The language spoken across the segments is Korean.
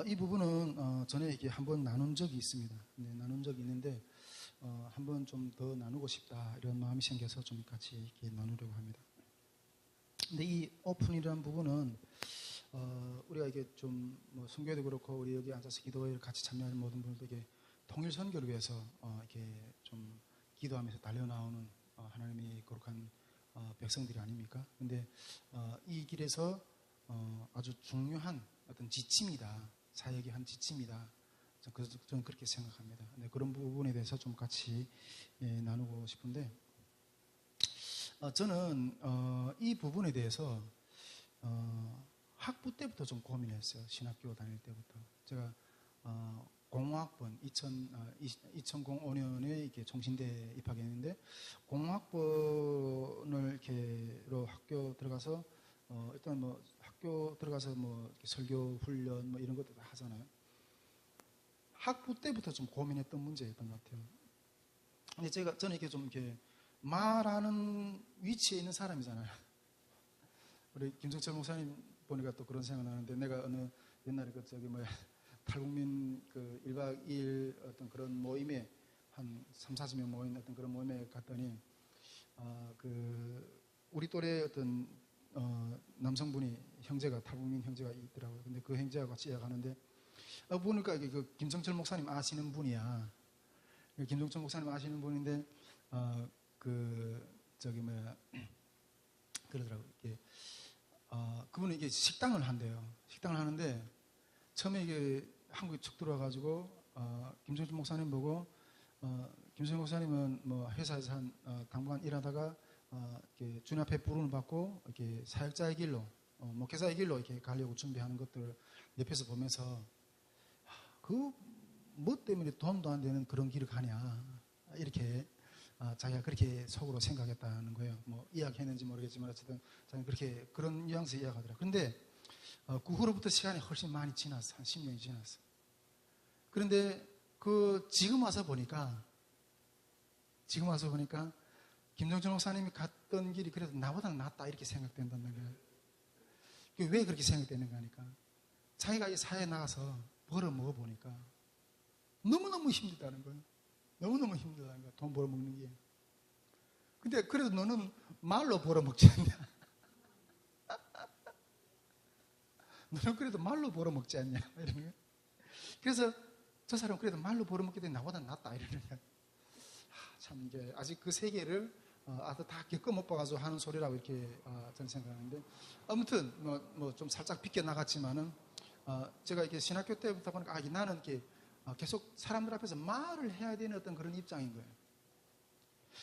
이 부분은 전에 이렇게 한번 나눈 적이 있습니다. 네, 나눈 적이 있는데 한번 좀 더 나누고 싶다 이런 마음이 생겨서 좀 같이 이렇게 나누려고 합니다. 근데 이 오픈이라는 부분은 우리가 이게 좀 뭐 선교회도 그렇고 우리 여기 앉아서 기도회를 같이 참여하는 모든 분들도 이게 통일 선교를 위해서 이렇게 좀 기도하면서 달려나오는 하나님이 거룩한 백성들이 아닙니까? 근데 이 길에서 아주 중요한 어떤 지침이다. 사역의 한 지침이다. 저는 그렇게 생각합니다. 네, 그런 부분에 대해서 좀 같이 나누고 싶은데 저는 이 부분에 대해서 학부 때부터 좀 고민했어요. 신학교 다닐 때부터. 제가 공학번 2005년에 이렇게 총신대에 입학했는데 공학번을 이렇게로 학교 들어가서 일단 뭐 학교 들어가서 뭐 설교 훈련 뭐 이런 것도 다 하잖아요. 학부 때부터 좀 고민했던 문제였던 것 같아요. 근데 저는 이렇게 좀 이렇게 말하는 위치에 있는 사람이잖아요. 우리 김정철 목사님 보니까 또 그런 생각 나는데 내가 어느 옛날에 탈북민 1박 2일 어떤 그런 모임에 한 30-40명 모인 어떤 그런 모임에 갔더니 우리 또래 어떤 남성분이 형제가 탈북민 형제가 있더라고요. 근데 그 형제와 같이 가는데 보니까 이게 김정철 목사님 아시는 분이야. 김정철 목사님 아시는 분인데 그러더라고요. 그분은 이게 식당을 한대요. 식당을 하는데 처음에 이게 한국에 쭉 들어와가지고 김정철 목사님 보고 김정철 목사님은 뭐 회사에서 한 당분간 일하다가 이렇게 주님 앞에 부름을 받고 이렇게 사역자의 길로 목회자의 길로 이렇게 가려고 준비하는 것들을 옆에서 보면서 뭐 때문에 돈도 안 되는 그런 길을 가냐 이렇게 자기가 그렇게 속으로 생각했다는 거예요. 뭐 이야기했는지 모르겠지만 어쨌든 자기는 그렇게 그런 뉘앙스 이야기하더라고요. 그런데 그 후로부터 시간이 훨씬 많이 지났어. 한 10년이 지났어. 그런데 지금 와서 보니까 김정철 목사님이 갔던 길이 그래도 나보다는 낫다 이렇게 생각된다는 거예요. 왜 그렇게 생각되는가 하니까 자기가 이 사회에 나가서 벌어먹어 보니까 너무너무 힘들다는 거예요. 너무너무 힘들다는 거야. 돈 벌어먹는 게. 근데 그래도 너는 말로 벌어먹지 않냐? 너는 그래도 말로 벌어먹지 않냐? 이러는 거야. 그래서 저 사람은 그래도 말로 벌어먹기 때문에 나보다 낫다 이러는 거야. 참 이게 아직 그 세계를 다 겪어 못 봐가지고 하는 소리라고 이렇게 저는 생각하는데 아무튼 뭐 좀 살짝 비껴 나갔지만은 제가 이렇게 신학교 때부터 보니까 나는 이렇게 계속 사람들 앞에서 말을 해야 되는 어떤 그런 입장인 거예요.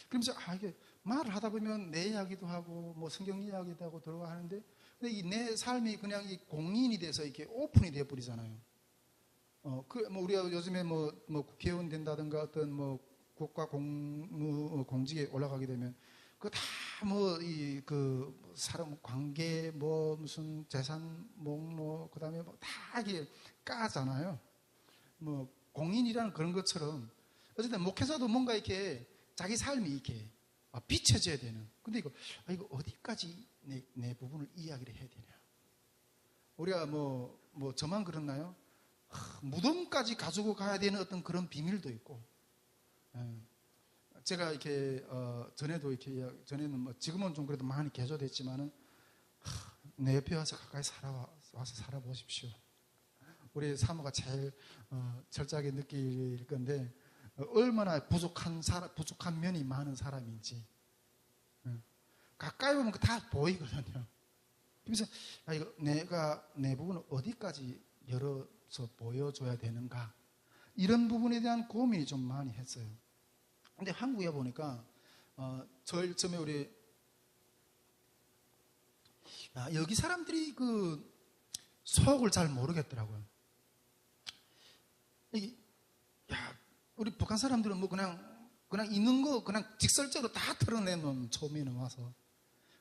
그러면서 이게 말을 하다 보면 내 이야기도 하고 뭐 성경 이야기도 하고 들어가 하는데 근데 이 내 삶이 그냥 이 공인이 돼서 이렇게 오픈이 돼 버리잖아요. 뭐 우리가 요즘에 뭐 국회의원 된다든가 어떤 뭐 국가 공직에 올라가게 되면 그 다 뭐 사람 관계 뭐 무슨 재산 목록 그다음에 뭐 다 이게 까잖아요. 뭐 공인이라는 그런 것처럼 어쨌든 목회자도 뭔가 이렇게 자기 삶이 이렇게 비춰져야 되는. 근데 이거 어디까지 내 부분을 이야기를 해야 되냐? 우리가 뭐 저만 그렇나요? 무덤까지 가지고 가야 되는 어떤 그런 비밀도 있고. 제가 이렇게 전에는 뭐 지금은 좀 그래도 많이 개조됐지만은 내 옆에 와서 가까이 와서 살아보십시오. 우리 사모가 제일 철저하게 느낄 건데 얼마나 부족한 면이 많은 사람인지 가까이 보면 다 보이거든요. 그래서 내가 내 부분을 어디까지 열어서 보여줘야 되는가 이런 부분에 대한 고민이 좀 많이 했어요. 근데 한국에 보니까 제일 처음에 우리 여기 사람들이 그 속을 잘 모르겠더라고요. 우리 북한 사람들은 뭐 그냥 있는 거 그냥 직설적으로 다 털어내는 처음에는 와서.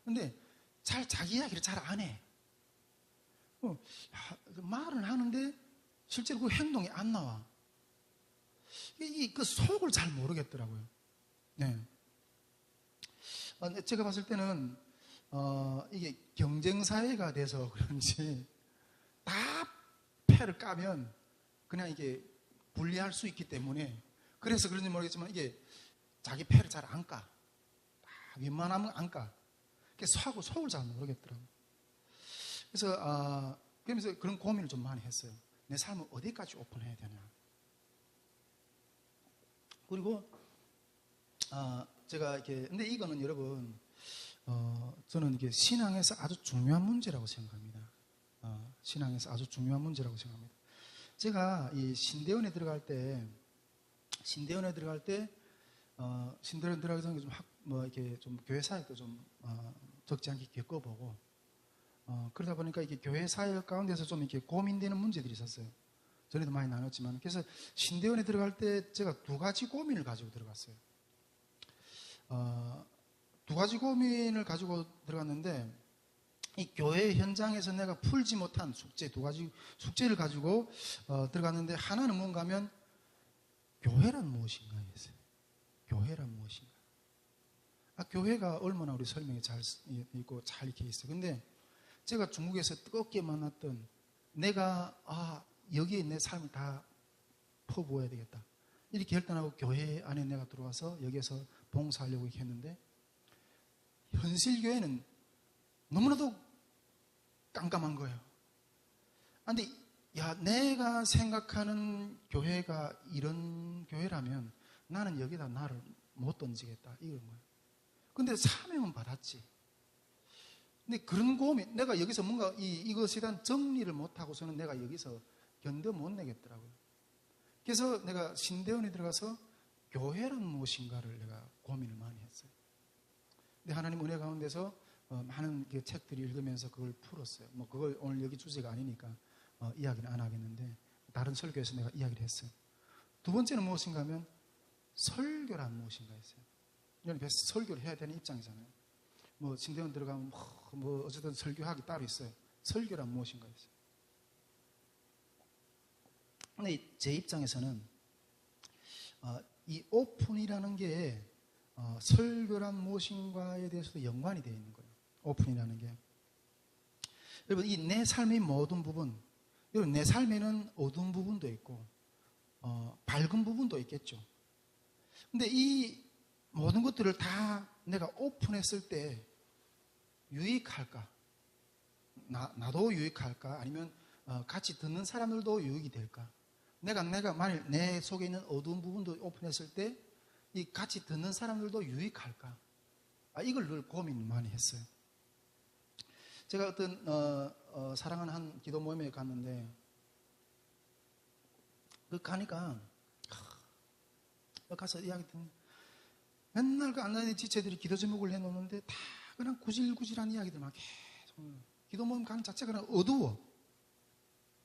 근데 자기 이야기를 잘 안 해. 말은 하는데 실제로 그 행동이 안 나와. 그 속을 잘 모르겠더라고요. 네. 제가 봤을 때는 이게 경쟁사회가 돼서 그런지 다 폐를 까면 그냥 이게 분리할 수 있기 때문에, 그래서 그런지 모르겠지만 이게 자기 폐를 잘 안 까. 웬만하면 안 까. 그래서 속을 잘 모르겠더라고요. 그래서 그러면서 그런 고민을 좀 많이 했어요. 내 삶을 어디까지 오픈해야 되나. 그리고 제가 이렇게, 근데 이거는 여러분, 저는 이게 신앙에서 아주 중요한 문제라고 생각합니다. 신앙에서 아주 중요한 문제라고 생각합니다. 제가 이 신대원에 들어갈 때 신대원에 들어가기 전에 좀 이렇게 좀 교회 사역도 좀 적지 않게 겪어보고, 그러다 보니까 이게 교회 사역 가운데서 좀 이렇게 고민되는 문제들이 있었어요. 전에도 많이 나눴지만, 그래서 신대원에 들어갈 때 제가 두 가지 고민을 가지고 들어갔어요. 두 가지 고민을 가지고 들어갔는데, 이 교회 현장에서 내가 풀지 못한 숙제, 두 가지 숙제를 가지고 들어갔는데, 하나는 뭔가 하면 교회란 무엇인가였어요. 교회란 무엇인가. 교회가 얼마나 우리 설명이 잘 있고 잘 이렇게 있어요. 근데 제가 중국에서 뜨겁게 만났던, 내가 여기에 내 삶을 다 퍼부어야 되겠다, 이렇게 결단하고 교회 안에 내가 들어와서 여기에서 봉사하려고 이렇게 했는데, 현실 교회는 너무나도 깜깜한 거예요. 근데 내가 생각하는 교회가 이런 교회라면 나는 여기다 나를 못 던지겠다, 이런 거예요. 근데 사명은 받았지. 근데 그런 고민, 내가 여기서 뭔가 이것에 대한 정리를 못하고서는 내가 여기서 견뎌 못 내겠더라고요. 그래서 내가 신대원에 들어가서 교회란 무엇인가를 내가 고민을 많이 했어요. 근데 하나님 은혜 가운데서 많은 책들을 읽으면서 그걸 풀었어요. 그걸 오늘 여기 주제가 아니니까 이야기는 안 하겠는데, 다른 설교에서 내가 이야기를 했어요. 두 번째는 무엇인가 하면 설교란 무엇인가 했어요. 설교를 해야 되는 입장이잖아요. 신대원 들어가면 어쨌든 설교하기 따로 있어요. 설교란 무엇인가 했어요. 근데 제 입장에서는 이 오픈이라는 게 설교란 무엇인가에 대해서도 연관이 되어 있는 거예요. 오픈이라는 게. 여러분, 이 내 삶의 모든 부분, 여러분, 내 삶에는 어두운 부분도 있고 밝은 부분도 있겠죠. 근데 이 모든 것들을 다 내가 오픈했을 때 유익할까? 나도 유익할까? 아니면 같이 듣는 사람들도 유익이 될까? 내가 만일 내 속에 있는 어두운 부분도 오픈했을 때 이 같이 듣는 사람들도 유익할까? 이걸 늘 고민 많이 했어요. 제가 어떤 사랑하는 한 기도 모임에 갔는데, 가니까 가서 이야기 듣는, 맨날 안나는 지체들이 기도 제목을 해놓는데 다 그냥 구질구질한 이야기들만 계속. 기도 모임 가는 자체가 그냥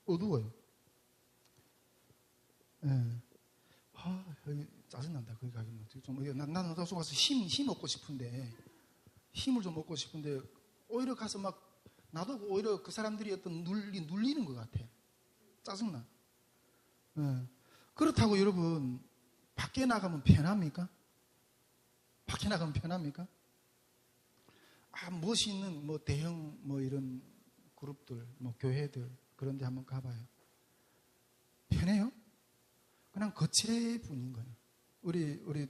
어두워요. 예. 여기 짜증난다. 거기 가면 나는 가서 힘 얻고 싶은데, 힘을 좀 얻고 싶은데, 오히려 가서 나도 오히려 그 사람들이 어떤 눌리는 것 같아. 짜증나. 예. 그렇다고 여러분, 밖에 나가면 편합니까? 밖에 나가면 편합니까? 멋있는 대형 이런 그룹들, 교회들, 그런 데 한번 가봐요. 편해요? 그냥 거칠의 분인 거예요. 우리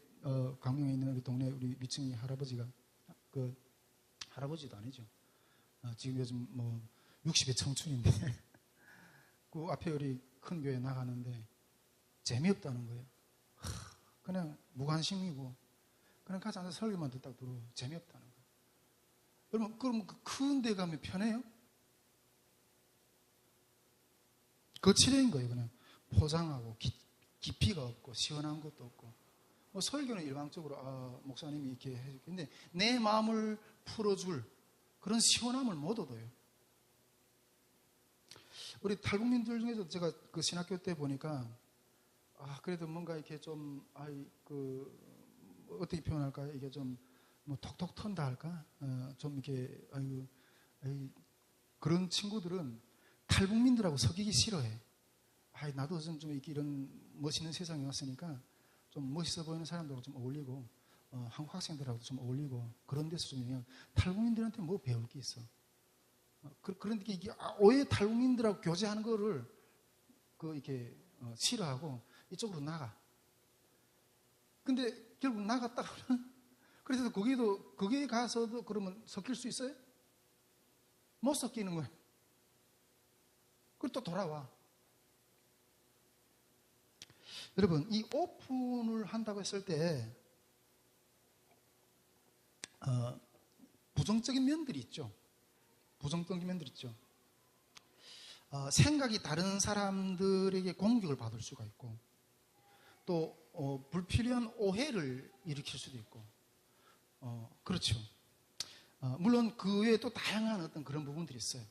강릉에 있는 우리 동네 우리 미층이 할아버지가, 할아버지도 아니죠. 지금 요즘 60의 청춘인데 그 앞에 우리 큰 교회 나가는데 재미없다는 거예요. 그냥 무관심이고 그냥 같이 앉아서 설교만 듣다가 들어오고 재미없다는 거예요. 여러분, 그럼 그 큰 데 가면 편해요? 거칠인 거예요. 그냥 포장하고 깊이가 없고 시원한 것도 없고. 설교는 일방적으로 목사님이 이렇게 해줄게. 근데 내 마음을 풀어줄 그런 시원함을 못 얻어요. 우리 탈북민들 중에서 제가 그 신학교 때 보니까 그래도 뭔가 이렇게 좀 어떻게 표현할까요? 이게 좀 톡톡 턴다 할까? 좀 이렇게 그런 친구들은 탈북민들하고 사귀기 싫어해. 나도 좀 이렇게 이런 멋있는 세상에 왔으니까 좀 멋있어 보이는 사람들하고 좀 어울리고 한국 학생들하고 좀 어울리고 그런 데서 좀 탈북민들한테 뭐 배울 게 있어. 그런데 이게 오해 탈북민들하고 교제하는 거를 이렇게 싫어하고 이쪽으로 나가. 근데 결국 나갔다가는 그래서 거기에 가서도 그러면 섞일 수 있어요? 못 섞이는 거예요. 그리고 또 돌아와. 여러분, 이 오픈을 한다고 했을 때 부정적인 면들이 있죠. 부정적인 면들이 있죠. 생각이 다른 사람들에게 공격을 받을 수가 있고, 또 불필요한 오해를 일으킬 수도 있고, 그렇죠. 물론 그 외에 또 다양한 어떤 그런 부분들이 있어요.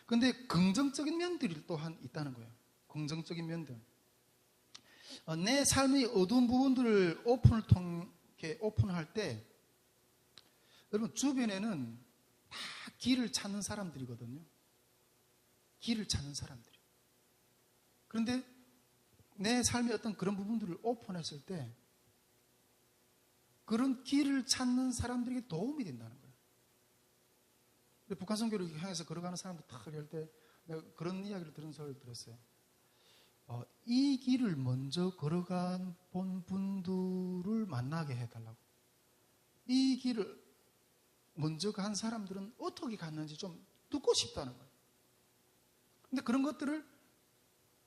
근데 긍정적인 면들이 또한 있다는 거예요. 긍정적인 면들. 내 삶의 어두운 부분들을 오픈할 때, 여러분, 주변에는 다 길을 찾는 사람들이거든요. 길을 찾는 사람들이. 그런데 내 삶의 어떤 그런 부분들을 오픈했을 때, 그런 길을 찾는 사람들에게 도움이 된다는 거예요. 북한 선교를 향해서 걸어가는 사람들 딱 할 때, 내가 그런 이야기를 들은 소리를 들었어요. 이 길을 먼저 걸어간 본 분들을 만나게 해달라고. 이 길을 먼저 간 사람들은 어떻게 갔는지 좀 듣고 싶다는 거예요. 근데 그런 것들을,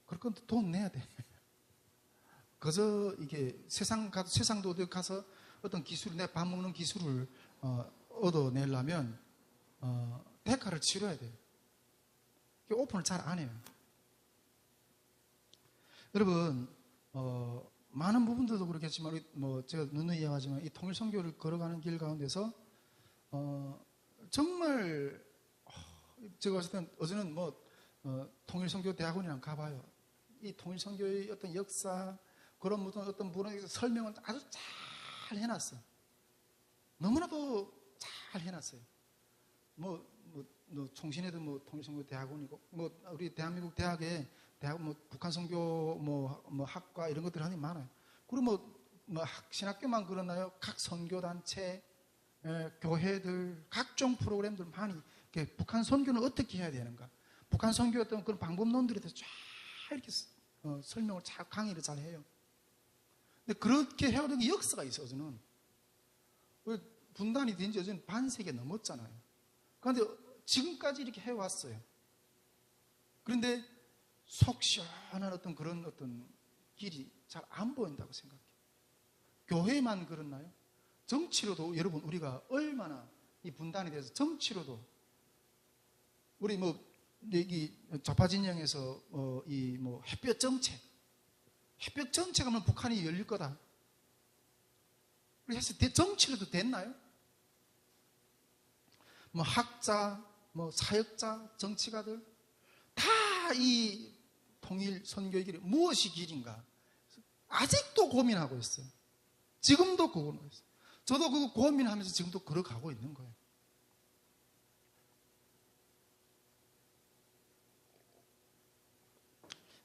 그런 것도 돈 내야 돼. 그저 이게 세상도 어디 가서 어떤 기술, 내가 밥 먹는 기술을 얻어내려면 대가를 치러야 돼요. 오픈을 잘 안 해요. 여러분, 많은 부분들도 그렇겠지만, 제가 누누이 이야기하지만, 이 통일선교를 걸어가는 길 가운데서, 정말, 제가 봤을 땐 어제는 통일선교대학원이랑 가봐요. 이 통일선교의 어떤 역사, 그런 어떤 분의 설명을 아주 잘 해놨어요. 너무나도 잘 해놨어요. 총신에도 통일선교대학원이고, 우리 대한민국 대학에 북한 선교 학과 이런 것들이 하는 게 많아요. 그리고 신학교만 그러나요? 각 선교단체, 교회들, 각종 프로그램들 많이, 북한 선교는 어떻게 해야 되는가? 북한 선교 어떤 그런 방법론들에 대해서 쫙 이렇게 설명을 잘, 강의를 잘 해요. 근데 그렇게 해오던 게 역사가 있어요, 저는. 분단이 된 지 어제는 반세기 넘었잖아요. 그런데 지금까지 이렇게 해왔어요. 그런데 속 시원한 어떤 그런 어떤 길이 잘 안 보인다고 생각해요. 교회만 그렇나요? 정치로도 여러분, 우리가 얼마나 이 분단에 대해서 정치로도 우리 여기 좌파 진영에서 햇볕 정책하면 북한이 열릴 거다. 그래서 정치로도 됐나요? 학자, 사역자, 정치가들 다 이 통일 선교의 길이 무엇이 길인가? 아직도 고민하고 있어요. 지금도 고민하고 있어요. 저도 그거 고민하면서 지금도 걸어가고 있는 거예요.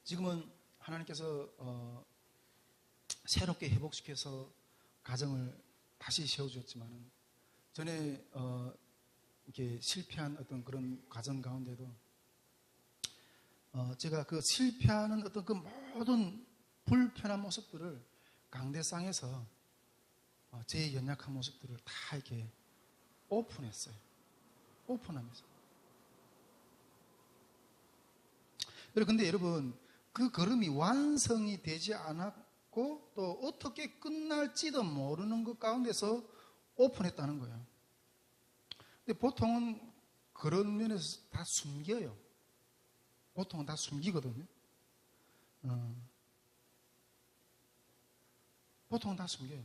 지금은 하나님께서 새롭게 회복시켜서 가정을 다시 세워주셨지만은 전에 이렇게 실패한 어떤 그런 가정 가운데도 제가 그 실패하는 어떤 그 모든 불편한 모습들을 강대상에서 제 연약한 모습들을 다 이렇게 오픈했어요. 오픈하면서. 근데 여러분, 그 걸음이 완성이 되지 않았고 또 어떻게 끝날지도 모르는 것 가운데서 오픈했다는 거예요. 근데 보통은 그런 면에서 다 숨겨요. 보통은 다 숨기거든요. 보통은 다 숨겨요.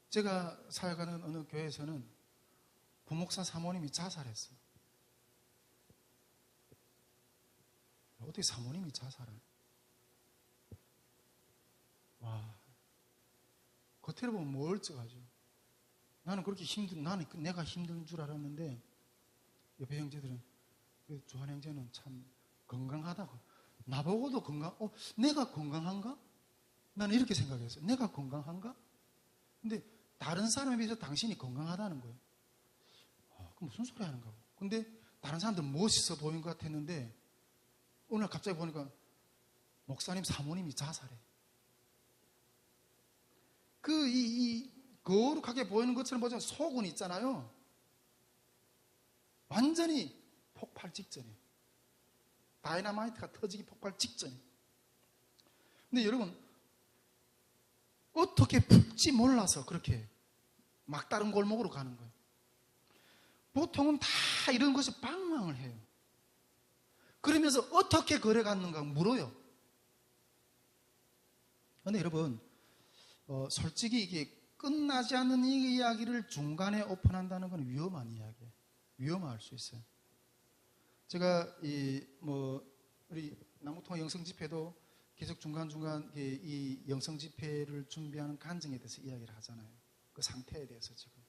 제가 사역하는 어느 교회에서는 부목사 사모님이 자살했어요. 어떻게 사모님이 자살을? 와, 겉으로 보면 멀쩡하죠. 나는 그렇게 나는 내가 힘든 줄 알았는데 옆에 형제들은 조한 형제는 참 건강하다고. 나보고도 내가 건강한가? 나는 이렇게 생각했어요. 내가 건강한가? 근데 다른 사람에 비해서 당신이 건강하다는 거예요. 그 무슨 소리 하는가? 근데 다른 사람들은 멋있어 보인 것 같았는데 오늘 갑자기 보니까 목사님 사모님이 자살해. 거룩하게 보이는 것처럼 보지만 속은 있잖아요. 완전히 폭발 직전에. 다이너마이트가 터지기 폭발 직전에. 근데 여러분, 어떻게 풀지 몰라서 그렇게 막다른 골목으로 가는 거예요. 보통은 다 이런 것이 방황을 해요. 그러면서 어떻게 걸어갔는가 물어요. 그런데 여러분, 솔직히 이게 끝나지 않는 이 이야기를 중간에 오픈한다는 건 위험한 이야기예요. 위험할 수 있어요. 제가 우리 남구통화 영성 집회도 계속 중간중간 이 영성 집회를 준비하는 간증에 대해서 이야기를 하잖아요. 그 상태에 대해서 지금.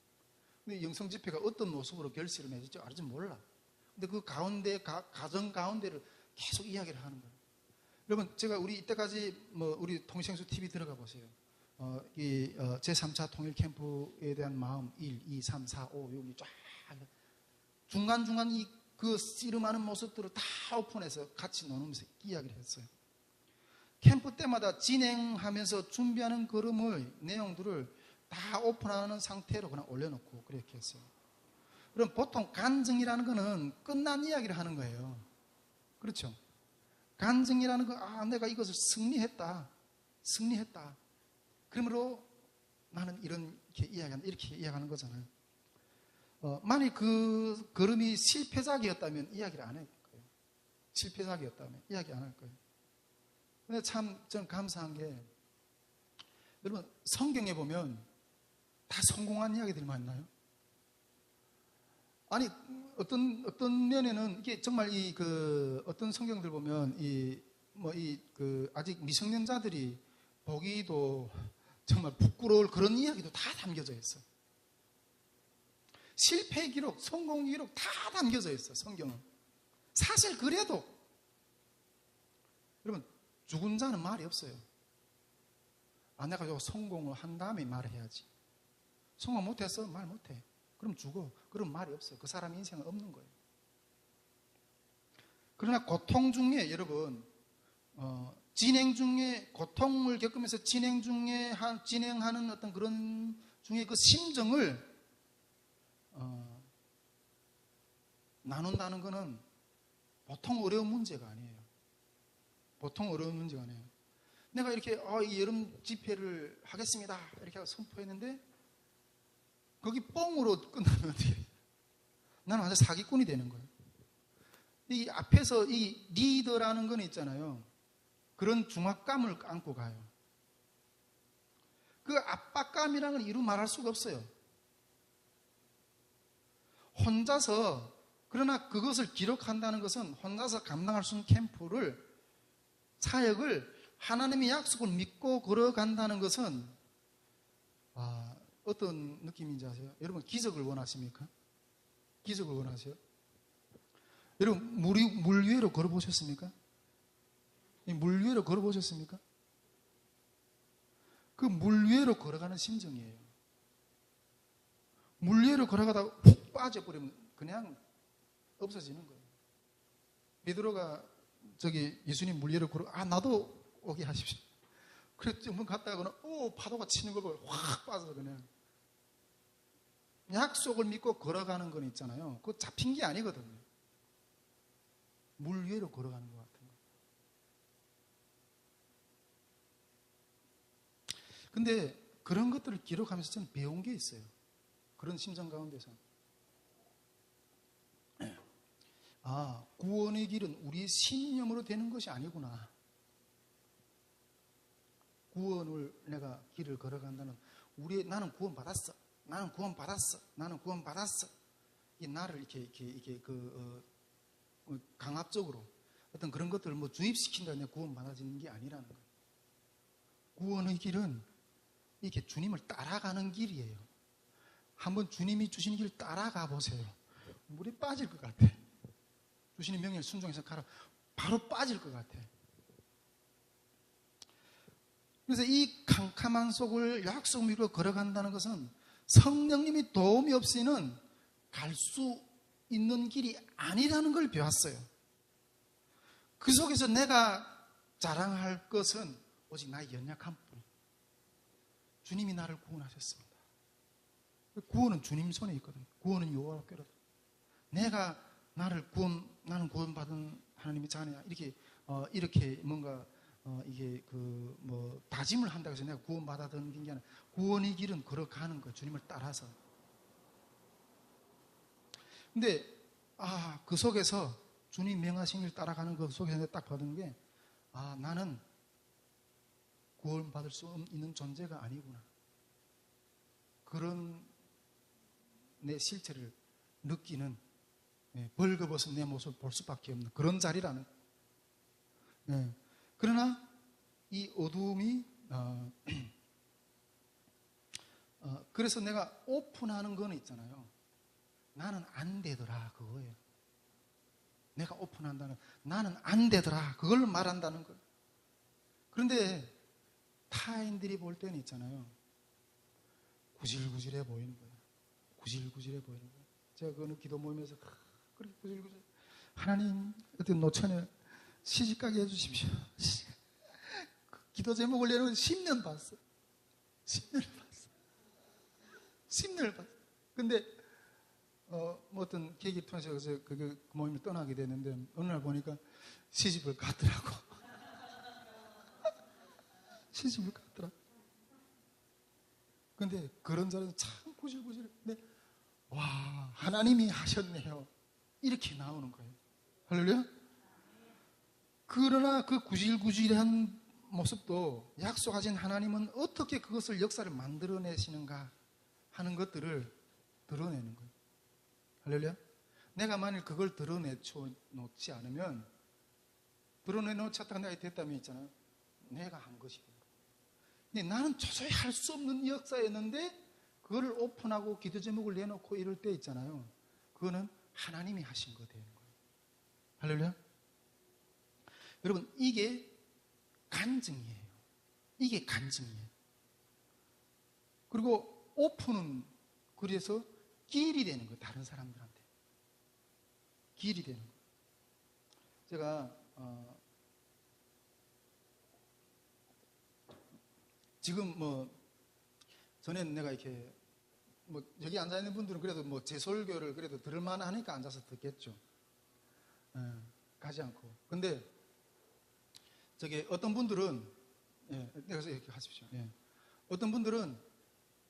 근데 영성 집회가 어떤 모습으로 결실을 맺을지 아직 몰라. 근데 그 가운데, 가정 가운데를 계속 이야기를 하는 거예요. 여러분, 제가 우리 이때까지 우리 통일생수 TV 들어가 보세요. 제3차 통일 캠프에 대한 마음 1, 2, 3, 4, 5, 6이 쫙 중간중간 그 씨름하는 모습들을 다 오픈해서 같이 나누면서 이야기를 했어요. 캠프 때마다 진행하면서 준비하는 걸음의 내용들을 다 오픈하는 상태로 그냥 올려놓고 그렇게 했어요. 그럼 보통 간증이라는 거는 끝난 이야기를 하는 거예요. 그렇죠? 간증이라는 거, 내가 이것을 승리했다. 그러므로 나는 이렇게 이야기하는 거잖아요. 만약 그 걸음이 실패작이었다면 이야기를 안 할 거예요. 실패작이었다면 이야기 안 할 거예요. 근데 참 저는 감사한 게, 여러분 성경에 보면 다 성공한 이야기들만 있나요? 아니 어떤 면에는 이게 정말 어떤 성경들 보면 아직 미성년자들이 보기도 정말 부끄러울 그런 이야기도 다 담겨져 있어. 실패 기록, 성공 기록 다 담겨져 있어. 성경은. 사실 그래도 여러분, 죽은 자는 말이 없어요. 내가 요 성공을 한 다음에 말해야지. 성공 못했어? 말 못해. 그럼 죽어. 그럼 말이 없어요. 그 사람 인생은 없는 거예요. 그러나 고통 중에 여러분, 진행 중에 고통을 겪으면서 진행하는 어떤 그런 중에 그 심정을 나눈다는 것은 보통 어려운 문제가 아니에요. 보통 어려운 문제가 아니에요. 내가 이렇게 이 여름 집회를 하겠습니다 이렇게 선포했는데 거기 뻥으로 끝나면 어떻게 해요? 나는 완전 사기꾼이 되는 거예요. 이 앞에서 이 리더라는 건 있잖아요. 그런 중압감을 안고 가요. 그 압박감이라는 건 이루 말할 수가 없어요. 혼자서, 그러나 그것을 기록한다는 것은 혼자서 감당할 수 있는 사역을 하나님의 약속을 믿고 걸어간다는 것은 어떤 느낌인지 아세요? 여러분 기적을 원하십니까? 기적을 원하세요? 여러분 물 위로 걸어보셨습니까? 물 위로 걸어보셨습니까? 그 물 위로 걸어가는 심정이에요. 물 위로 걸어가다가 푹 빠져버리면 그냥 없어지는 거예요. 베드로가 예수님 물 위로 나도 오게 하십시오. 그래서 좀 갔다가는 파도가 치는 걸 보고 확 빠져서 그냥. 약속을 믿고 걸어가는 건 있잖아요. 그거 잡힌 게 아니거든요. 물 위로 걸어가는 것 같은 거. 근데 그런 것들을 기록하면서 저는 배운 게 있어요. 그런 심정 가운데서. 구원의 길은 우리의 신념으로 되는 것이 아니구나. 구원을 내가 길을 걸어간다는 나는 구원받았어. 나는 구원받았어. 이 나를 이렇게 강압적으로 어떤 그런 것들을 주입시킨다고 내가 구원받아지는 게 아니라는 거예요. 구원의 길은 이렇게 주님을 따라가는 길이에요. 한번 주님이 주시는 길을 따라가 보세요. 물에 빠질 것 같아. 주시는 명령을 순종해서 가라. 바로 빠질 것 같아. 그래서 이 캄캄한 속을 약속 믿고 걸어간다는 것은 성령님이 도움이 없이는 갈 수 있는 길이 아니라는 걸 배웠어요. 그 속에서 내가 자랑할 것은 오직 나의 연약함뿐. 주님이 나를 구원하셨습니다. 구원은 주님 손에 있거든요. 구원은 여호와께로다. 내가 나는 구원받은 하나님의 자녀야. 이렇게 뭔가 이게 다짐을 한다고 해서 내가 구원받아든 게 아니라 구원의 길은 걸어가는 거예요. 주님을 따라서. 근데 그 속에서 주님 명하신 일 따라가는 그 속에서 내가 딱 받은 게 나는 구원받을 수 있는 존재가 아니구나. 그런 내 실체를 느끼는, 벌거벗은 내 모습을 볼 수밖에 없는 그런 자리라는. 그러나 이 어두움이 그래서 내가 오픈하는 건 있잖아요. 나는 안 되더라, 그거예요. 내가 오픈한다는, 나는 안 되더라, 그걸 말한다는 거예요. 그런데 타인들이 볼 때는 있잖아요, 구질구질해 보이는 거예요. 구질구질해 보이는 거예요. 제가 그 어느 기도 모임에서 그렇게 구질구질, 하나님 어떤 노천에 시집가게 해주십시오. 그 기도 제목을 내놓은 10년 봤어. 10년을 봤어. 근데 어떤 계기를 통해서 그 모임을 떠나게 됐는데 어느 날 보니까 시집을 갔더라고. 시집을 갔더라고. 근데 그런 자리에서 참 구질구질. 근데 와, 하나님이 하셨네요. 이렇게 나오는 거예요. 할렐루야. 그러나 그 구질구질한 모습도 약속하신 하나님은 어떻게 그것을 역사를 만들어내시는가 하는 것들을 드러내는 거예요. 할렐루야. 내가 만일 그걸 드러내놓지 않으면, 드러내놓았다가 내가 됐다면 있잖아요, 내가 한 것이 된 거예요. 근데 나는 도저히 할 수 없는 역사였는데 그걸 오픈하고 기도 제목을 내놓고 이럴 때 있잖아요, 그거는 하나님이 하신 거 되는 거예요. 할렐루야. 여러분, 이게 간증이에요. 이게 간증이에요. 그리고 오픈은 그래서 길이 되는 거예요. 다른 사람들한테 길이 되는 거예요. 제가 지금 전에는 내가 이렇게 여기 앉아 있는 분들은 그래도 제 설교를 그래도 들을만 하니까 앉아서 듣겠죠. 가지 않고. 근데 저기 어떤 분들은 내가 이렇게 하십시오. 어떤 분들은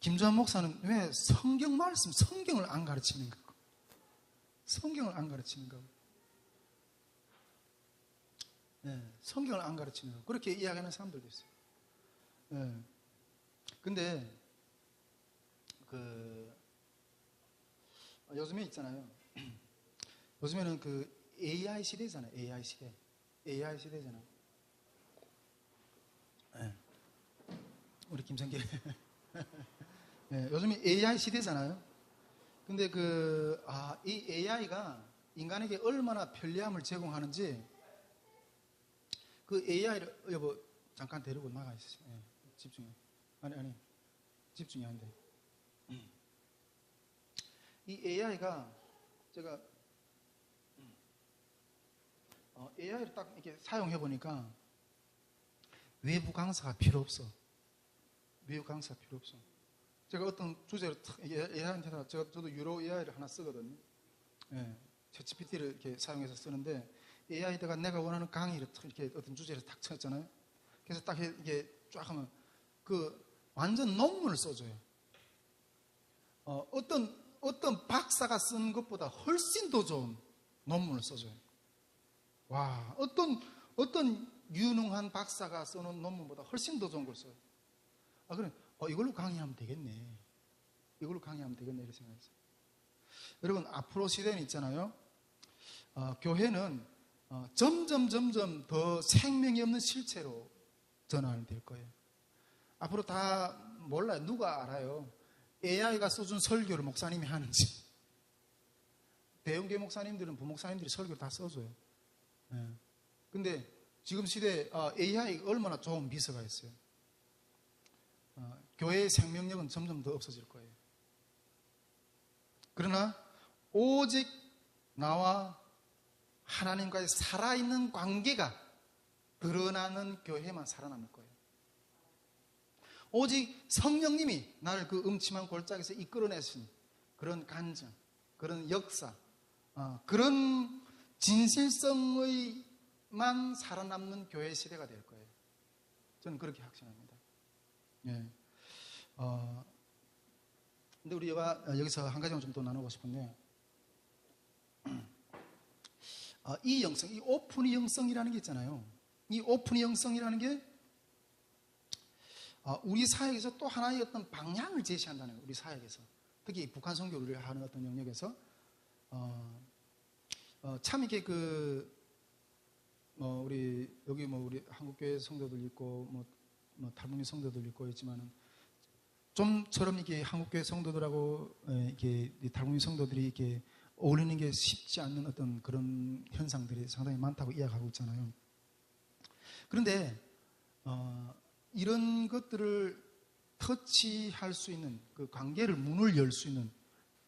김주환 목사는 왜 성경 말씀, 성경을 안 가르치는가? 성경을 안 가르치는가? 성경을 안 가르치는가? 그렇게 이야기하는 사람들도 있어요. 근데 요즘에 있잖아요. 요즘에는 AI 시대잖아요. AI 시대잖아요. 우리 김성계. 요즘에 AI 시대잖아요. 근데 이 AI가 인간에게 얼마나 편리함을 제공하는지, 그 AI를, 여보, 잠깐 데리고 나가 있으세요. 집중해. 아니, 집중이 안 돼. 이 AI가, 제가, AI를 딱 이렇게 사용해 보니까, 외부 강사가 필요 없어. 외부 강사가 필요 없어. 제가 어떤 주제를 AI한테, 저도 유로 AI를 하나 쓰거든요. 챗GPT를 이렇게 사용해서 쓰는데, AI에다가 내가 원하는 강의를 이렇게 어떤 주제를 딱 쳤잖아요. 그래서 딱 이게 쫙 하면 완전 논문을 써줘요. 어떤 박사가 쓴 것보다 훨씬 더 좋은 논문을 써줘요. 와, 어떤 유능한 박사가 써놓은 논문보다 훨씬 더 좋은 걸 써요. 그래, 이걸로 강의하면 되겠네. 이렇게 생각했어요. 여러분, 앞으로 시대는 있잖아요. 교회는 점점 더 생명이 없는 실체로 전환될 거예요. 앞으로 다 몰라요. 누가 알아요? AI가 써준 설교를 목사님이 하는지. 대형교회 목사님들은 부목사님들이 설교를 다 써줘요. 근데 지금 시대에 AI가 얼마나 좋은 비서가 있어요. 교회의 생명력은 점점 더 없어질 거예요. 그러나 오직 나와 하나님과의 살아있는 관계가 드러나는 교회만 살아남을 거예요. 오직 성령님이 나를 그 음침한 골짜기에서 이끌어내신 그런 간증, 그런 역사, 그런 진실성의만 살아남는 교회 시대가 될 거예요. 저는 그렇게 확신합니다. 예. 근데 우리가 여기서 한 가지만 좀 더 나누고 싶은데, 이 영성, 이 오픈의 영성이라는 게 있잖아요. 이 오픈의 영성이라는 게 우리 사역에서 또 하나의 어떤 방향을 제시한다는 거예요. 우리 사역에서, 특히 북한 선교를 하는 어떤 영역에서 참 이렇게 우리 여기 우리 한국교회 성도들 있고 탈북민 성도들 있고 있지만은 좀처럼 이게 한국교회 성도들하고 이렇게 탈북민 성도들이 이렇게 어울리는 게 쉽지 않는 어떤 그런 현상들이 상당히 많다고 이야기하고 있잖아요. 그런데 이런 것들을 터치할 수 있는 그 관계를 문을 열 수 있는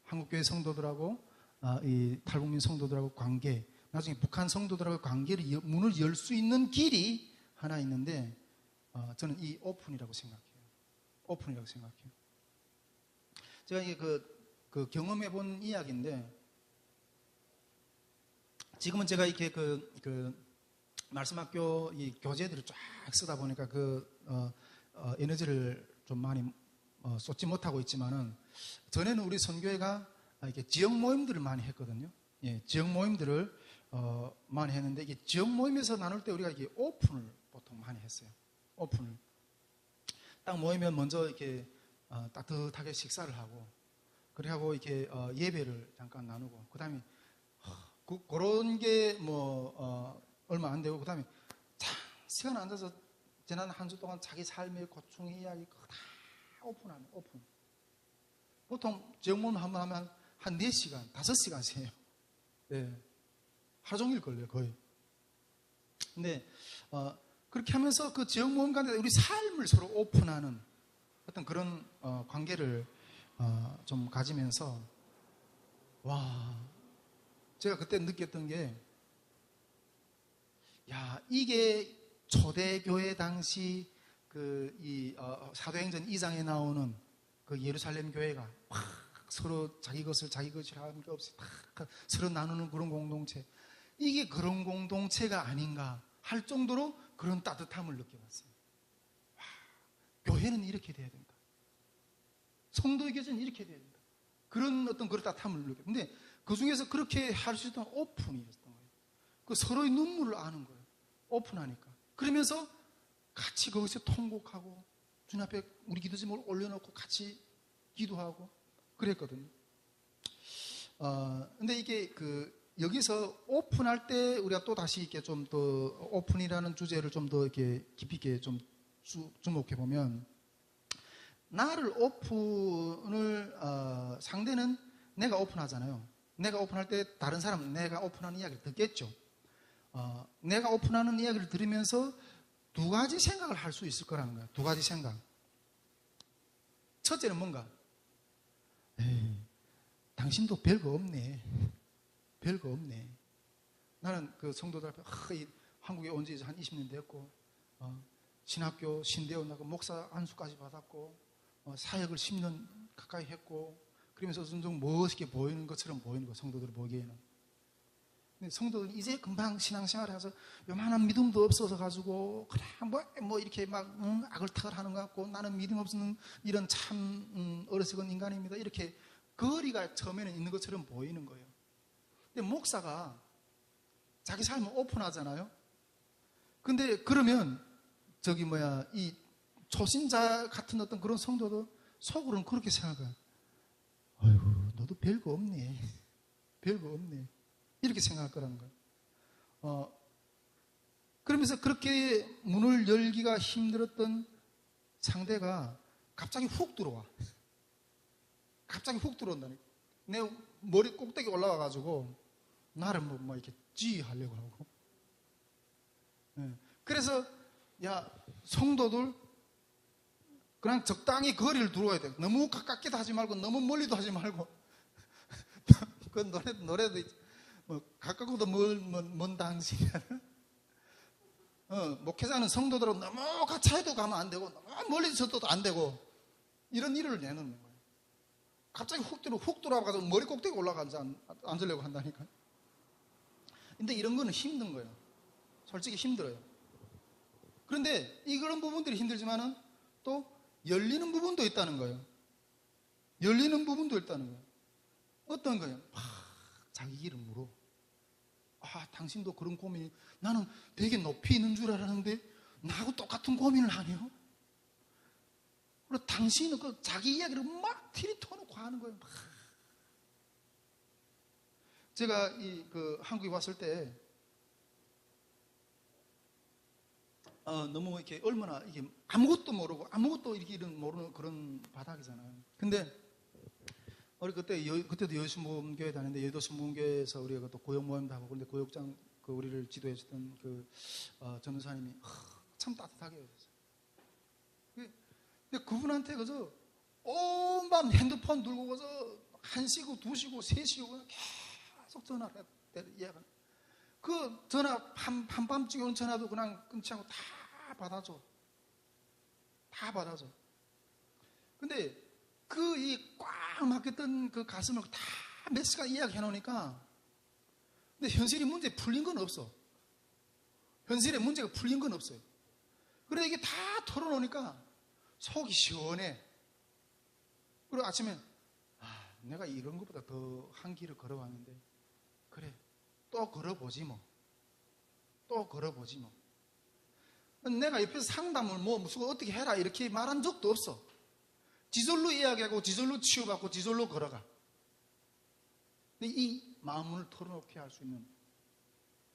한국교회 성도들하고 이 탈북민 성도들하고 관계, 나중에 북한 성도들하고 관계를 문을 열 수 있는 길이 하나 있는데 저는 이 오픈이라고 생각해요. 오픈이라고 생각해요. 제가 이게 그 경험해 본 이야기인데, 지금은 제가 이렇게 그 말씀학교 이 교재들을 쫙 쓰다 보니까 에너지를 좀 많이 쏟지 못하고 있지만은, 전에는 우리 선교회가 이렇게 지역 모임들을 많이 했거든요. 예, 지역 모임들을 많이 했는데, 이게 지역 모임에서 나눌 때 우리가 이게 오픈을 보통 많이 했어요. 오픈을 딱 모이면 먼저 이렇게 따뜻하게 식사를 하고, 그래 하고 이렇게 예배를 잠깐 나누고, 그다음에 그런 게 얼마 안 되고, 그다음에 시간 앉아서 지난 한 주 동안 자기 삶의 고충의 이야기 그거 다 오픈하는 오픈. 보통 지역 모임 한번 하면 한 4시간, 5시간씩 해요. 네. 하루 종일 걸려요, 거의. 근데 그렇게 하면서 그 지역 모임 간에 우리 삶을 서로 오픈하는 어떤 그런 관계를 좀 가지면서, 제가 그때 느꼈던 게, 이게 초대교회 당시 이 사도행전 2장에 나오는 그 예루살렘 교회가 서로 자기 것을 자기 것이라 할 게 없이 서로 나누는 그런 공동체, 이게 그런 공동체가 아닌가 할 정도로 그런 따뜻함을 느껴봤어요. 교회는 이렇게 돼야 된다. 성도의 교제는 이렇게 돼야 된다. 그런 어떤 그런 따뜻함을 느껴요. 근데 그 중에서 그렇게 할 수 있던 오픈이었던 거예요. 그 서로의 눈물을 아는 거예요. 오픈하니까. 그러면서 같이 거기서 통곡하고 주님 앞에 우리 기도 제목을 올려놓고 같이 기도하고 그랬거든요. 근데 이게 여기서 오픈할 때 우리가 또 다시 이렇게 좀 더 오픈이라는 주제를 좀 더 이렇게 깊이 있게 좀 주목해 보면, 나를 오픈을 상대는 내가 오픈하잖아요. 내가 오픈할 때 다른 사람은 내가 오픈하는 이야기를 듣겠죠. 내가 오픈하는 이야기를 들으면서 두 가지 생각을 할 수 있을 거라는 거예요. 두 가지 생각. 첫째는 뭔가, 당신도 별거 없네. 별거 없네. 나는 그 성도들 앞에 한국에 온 지 한 20년 됐고, 신학교 신대원 나고 목사 안수까지 받았고, 사역을 10년 가까이 했고, 그러면서 좀 멋있게 보이는 것처럼 보이는 거, 성도들 보기에는. 근데 성도들은 이제 금방 신앙생활을 해서 요만한 믿음도 없어서 가지고 그냥 뭐 이렇게 막 아글타글 하는 것 같고, 나는 믿음 없는 이런 참 어리석은 인간입니다, 이렇게 거리가 처음에는 있는 것처럼 보이는 거예요. 근데 목사가 자기 삶을 오픈하잖아요. 근데 그러면 이 초신자 같은 어떤 그런 성도도 속으로는 그렇게 생각해요. 아이고, 너도 별거 없네. 별거 없네. 이렇게 생각할 거라는 거예요. 그러면서 그렇게 문을 열기가 힘들었던 상대가 갑자기 훅 들어와. 갑자기 훅 들어온다니까. 내 머리 꼭대기 올라와가지고 나를 뭐 이렇게 지휘하려고 하고. 그래서 성도들 그냥 적당히 거리를 두어야 돼. 너무 가깝게도 하지 말고 너무 멀리도 하지 말고. 그 노래도 있지. 가깝고도 먼 당신이야. 목회자는 성도들하고 너무 가차해도 가면 안 되고 너무 멀리 있어도 안 되고 이런 일을 내놓는 거예요. 갑자기 훅 들어와가지고 머리 꼭대기 앉으려고 한다니까. 근데 이런 거는 힘든 거예요. 솔직히 힘들어요. 그런데 이런 부분들이 힘들지만은 또 열리는 부분도 있다는 거예요. 열리는 부분도 있다는 거예요. 어떤 거예요? 자기 길을 물어. 당신도 그런 고민이, 나는 되게 높이 있는 줄 알았는데 나하고 똑같은 고민을 하네요. 그리고 당신은 그 자기 이야기를 막 티리 터놓고 하는 거예요. 제가 한국에 왔을 때 너무 이렇게 얼마나 이게 아무것도 모르고 아무것도 이렇게 모르는 그런 바닥이잖아요. 근데 우리 그때도 여신모험교회 다녔는데 여도신모험교회에서 우리가 또 고역 모임도 하고, 그런데 고역장 우리를 지도해 주던 전도사님이 참 따뜻하게 해주셨어요. 근데 그분한테 그저 온 밤 핸드폰 들고 그저 1시고 2시고 3시고 그냥 계속 전화를 이야기하는. 그 전화 한밤중에 오는 전화도 그냥 끊지 않고 다 받아줘. 다 받아줘. 근데 이 꽉 막혔던 그 가슴을 다 몇 시간 이야기해 놓으니까, 근데 현실이 문제 풀린 건 없어. 현실의 문제가 풀린 건 없어요. 그래 이게 다 털어놓으니까 속이 시원해. 그리고 아침에 내가 이런 것보다 더 한 길을 걸어왔는데, 그래 또 걸어보지 뭐. 또 걸어보지 뭐. 내가 옆에서 상담을 무슨 어떻게 해라 이렇게 말한 적도 없어. 지절로 이야기하고 지절로 치유받고 지절로 걸어가. 근데 이 마음을 털어놓게 할 수 있는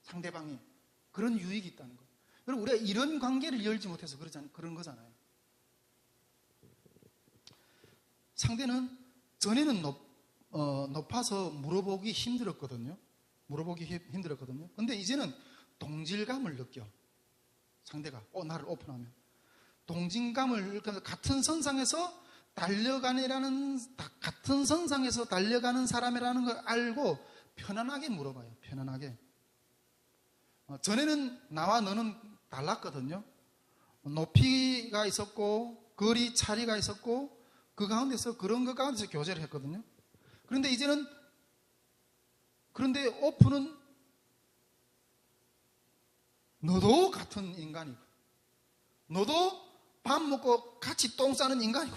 상대방의 그런 유익이 있다는 거예요. 그리고 우리가 이런 관계를 열지 못해서 그런 거잖아요. 상대는 전에는 높아서 물어보기 힘들었거든요. 근데 이제는 동질감을 느껴. 상대가 나를 오픈하면 동질감을, 같은 선상에서 달려가는 사람이라는 걸 알고 편안하게 물어봐요. 편안하게. 전에는 나와 너는 달랐거든요. 높이가 있었고 거리 차이가 있었고 그 가운데서 그런 것 가운데서 교제를 했거든요. 그런데 이제는, 그런데 오픈은 너도 같은 인간이고 너도 밥 먹고 같이 똥 싸는 인간이고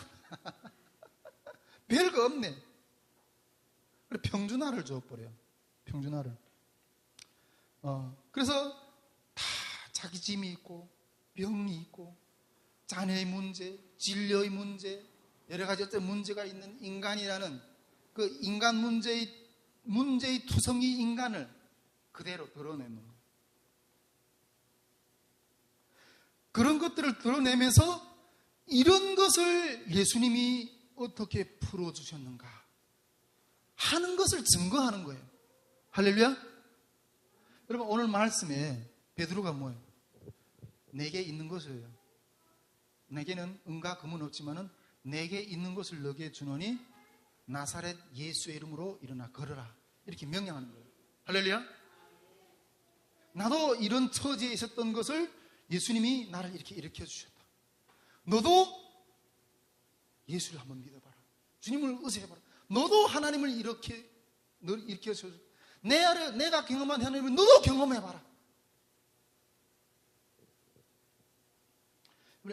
별거 없네. 평준화를 줘버려요. 평준화를. 그래서 다 자기 짐이 있고 병이 있고 자녀의 문제, 진료의 문제, 여러 가지 어떤 문제가 있는 인간이라는 그 인간 문제의 투성이 인간을 그대로 드러내는 거예요. 그런 것들을 드러내면서 이런 것을 예수님이 어떻게 풀어주셨는가 하는 것을 증거하는 거예요. 할렐루야. 여러분, 오늘 말씀에 베드로가 뭐예요? 내게 있는 것을, 내게는 은과 금은 없지만은 내게 있는 것을 너게 주노니 나사렛 예수의 이름으로 일어나 걸어라, 이렇게 명령하는 거예요. 할렐루야. 나도 이런 처지에 있었던 것을 예수님이 나를 이렇게 일으켜 주셨다. 너도 예수를 한번 믿어봐라. 주님을 의지해봐라. 너도 하나님을 너를 일으켜 주셨다. 내가 경험한 하나님을 너도 경험해봐라.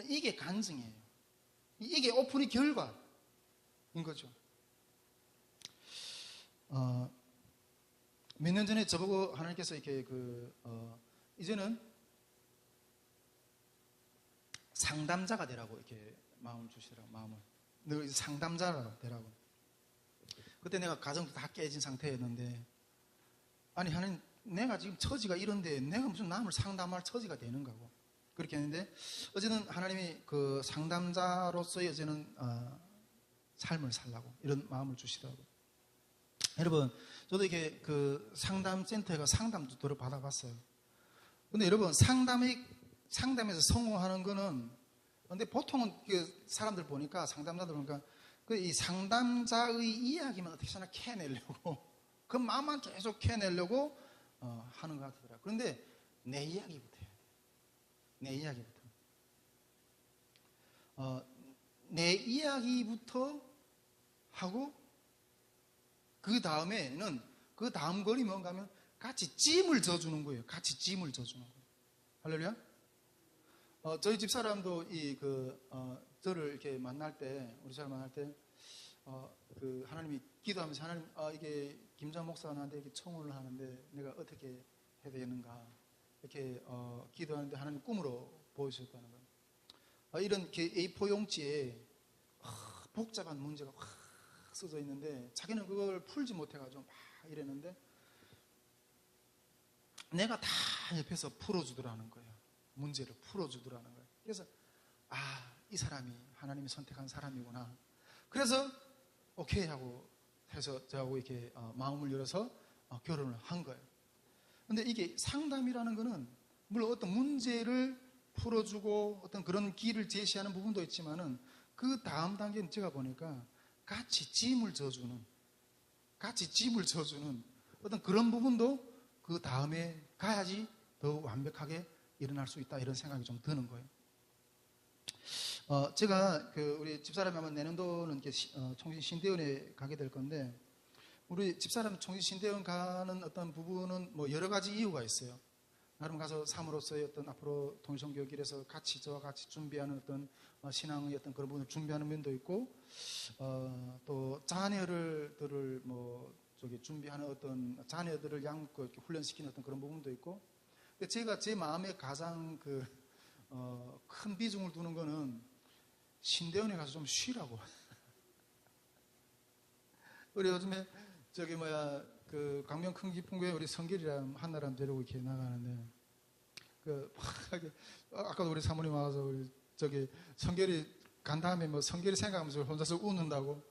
이게 간증이에요. 이게 오픈의 결과인 거죠. 몇 년 전에 저보고 하나님께서 이렇게 이제는 상담자가 되라고 이렇게 마음을 주시더라고. 마음을. 너 상담자가 되라고. 그때 내가 가정도 다 깨진 상태였는데, 아니 하나님, 내가 지금 처지가 이런데 내가 무슨 남을 상담할 처지가 되는가고 그렇게 했는데, 어제는 하나님이 그 상담자로서의 어제는 삶을 살라고 이런 마음을 주시더라고요. 여러분, 저도 이렇게 그 상담센터에 가 상담도 들어 받아봤어요. 근데 여러분, 상담에서 성공하는 거는, 근데 보통은 그 사람들 보니까, 상담자들 보니까 이 상담자의 이야기만 어떻게 하나 캐내려고, 그 마음만 계속 캐내려고 하는 것 같더라고요. 그런데 내 이야기부터 해야 돼요. 내 이야기부터. 내 이야기부터 하고 그 다음에는 그 다음 걸이 뭔가 하면 같이 찜을 져주는 거예요. 같이 찜을 져주는 거예요. 할렐루야. 저희 집사람도 저를 이렇게 만날 때, 우리 사람 만날 때, 하나님이 기도하면서 하나님, 이게 김장 목사가 나한테 이렇게 청혼을 하는데 내가 어떻게 해야 되는가 이렇게 기도하는데 하나님 꿈으로 보여주셨다는 거예요. 이런 A4 용지에 복잡한 문제가 확 써져 있는데 자기는 그걸 풀지 못해가지고 막 이랬는데 내가 다 옆에서 풀어주더라는 거예요. 문제를 풀어주더라는 거예요. 그래서 이 사람이 하나님이 선택한 사람이구나. 그래서 오케이 하고 해서 저하고 이렇게 마음을 열어서 결혼을 한 거예요. 근데 이게 상담이라는 거는 물론 어떤 문제를 풀어주고 어떤 그런 길을 제시하는 부분도 있지만은 그 다음 단계는 제가 보니까 같이 짐을 져주는 어떤 그런 부분도 그 다음에 가야지 더 완벽하게 일어날 수 있다, 이런 생각이 좀 드는 거예요. 제가 우리 집사람이 아마 내년도는 총신 신대원에 가게 될 건데, 우리 집사람 총신 신대원 가는 어떤 부분은 뭐 여러 가지 이유가 있어요. 나름 가서 삶으로서의 어떤 앞으로 통일선교길에서 저와 같이 준비하는 어떤 신앙의 어떤 그런 부분을 준비하는 면도 있고, 또 자녀들을 준비하는 어떤 자녀들을 이렇게 훈련시키는 어떤 그런 부분도 있고, 근데 제가 제 마음에 가장 큰 비중을 두는 거는 신대원에 가서 좀 쉬라고. 우리 요즘에 강명 큰 기풍교회 우리 성결이랑 한나람 데리고 이렇게 나가는데, 아까도 우리 사모님 와서 우리 성결이 간 다음에 성결이 생각하면서 혼자서 웃는다고,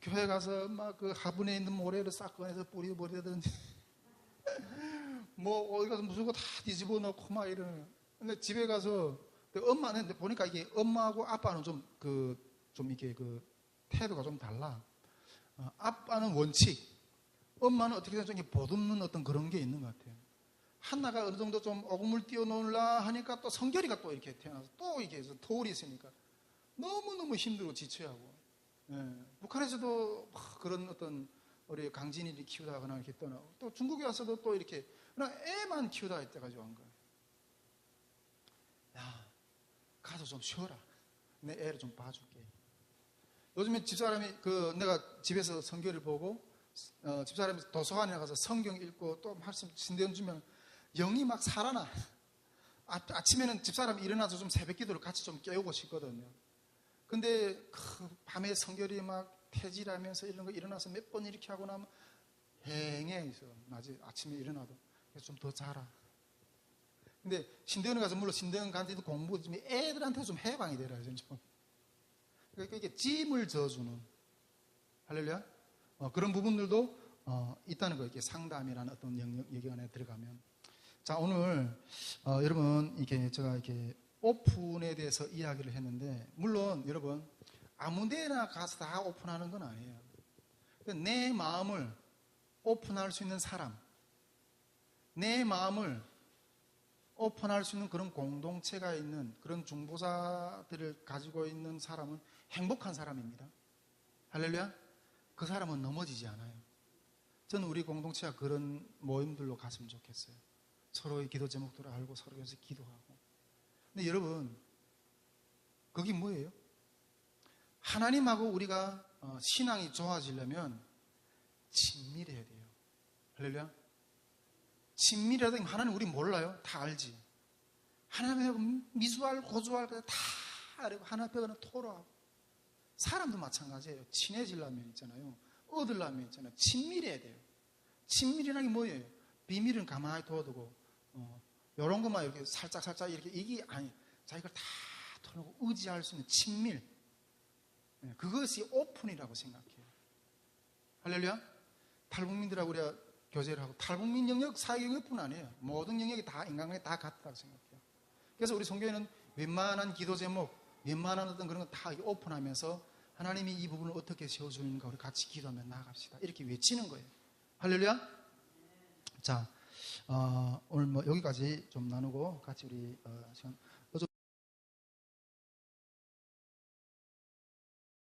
교회 가서 막 화분에 있는 모래를 싹 꺼내서 뿌려버리든지 어디 가서 무슨 거 다 뒤집어 놓고 막 이러는. 근데 집에 가서 엄마는 보니까 이게 엄마하고 아빠는 좀 이렇게 태도가 좀 달라. 아빠는 원칙, 엄마는 어떻게든 좀 보듬는 어떤 그런 게 있는 것 같아요. 한나가 어느 정도 좀 어금을 띄워놓으려 하니까 또 성결이가 또 이렇게 태어나서 또 이렇게 해서 터울이 있으니까 너무너무 힘들고 지쳐하고. 북한에서도 그런 어떤 우리 강진이를 키우다거나 이렇게 떠나고, 또 중국에 와서도 또 이렇게 그냥 애만 키우다가 이때까지 온 거예요. 야, 가서 좀 쉬어라. 내 애를 좀 봐줄게. 요즘에 집사람이 내가 집에서 성경을 보고 집사람이 도서관에 가서 성경 읽고 또 말씀 신대원 주면 영이 막 살아나. 아침에는 집사람이 일어나서 좀 새벽 기도를 같이 좀 깨우고 싶거든요. 근데 밤에 성결이 막 태질하면서 이런 거 일어나서 몇 번 이렇게 하고 나면 행해 있어. 아침에 일어나도. 그래서 좀 더 자라. 근데 신대원에 가서 물론 신대원 간 데도 공부 좀 애들한테 좀 해방이 되라. 좀. 그러니까 이게 짐을 져주는, 할렐루야. 그런 부분들도 있다는 거예요. 이게 상담이라는 어떤 영역 안에 들어가면. 자, 오늘 여러분 제가 이렇게 오픈에 대해서 이야기를 했는데, 물론 여러분 아무데나 가서 다 오픈하는 건 아니에요. 내 마음을 오픈할 수 있는 사람, 내 마음을 오픈할 수 있는 그런 공동체가 있는 그런 중보자들을 가지고 있는 사람은 행복한 사람입니다. 할렐루야. 그 사람은 넘어지지 않아요. 저는 우리 공동체가 그런 모임들로 갔으면 좋겠어요. 서로의 기도 제목들을 알고 서로 여기서 기도하고. 근데 여러분, 그게 뭐예요? 하나님하고 우리가 신앙이 좋아지려면 친밀해야 돼요. 할렐루야. 친밀하다. 하나님 우리 몰라요? 다 알지. 하나님하고 미수할 고주할 다 알고 하나님 앞에 토로하고. 사람도 마찬가지예요. 친해지려면 있잖아요. 얻으려면 있잖아요. 친밀해야 돼요. 친밀이라는 게 뭐예요? 비밀은 가만히 둬두고 이런 것만 이렇게 살짝 이렇게, 이게 아니, 자기가 다 털어놓고 의지할 수 있는 친밀, 그것이 오픈이라고 생각해요. 할렐루야. 탈북민들하고 우리가 교제를 하고, 탈북민 영역, 사회 영역뿐 아니에요. 모든 영역이 다 인간관계 다 같다고 생각해요. 그래서 우리 성경에는 웬만한 기도 제목, 웬만한 어떤 그런 거 다 오픈하면서 하나님이 이 부분을 어떻게 세워주는가 우리 같이 기도하며 나아갑시다, 이렇게 외치는 거예요. 할렐루야. 자, 오늘 여기까지 좀 나누고 같이 우리 시간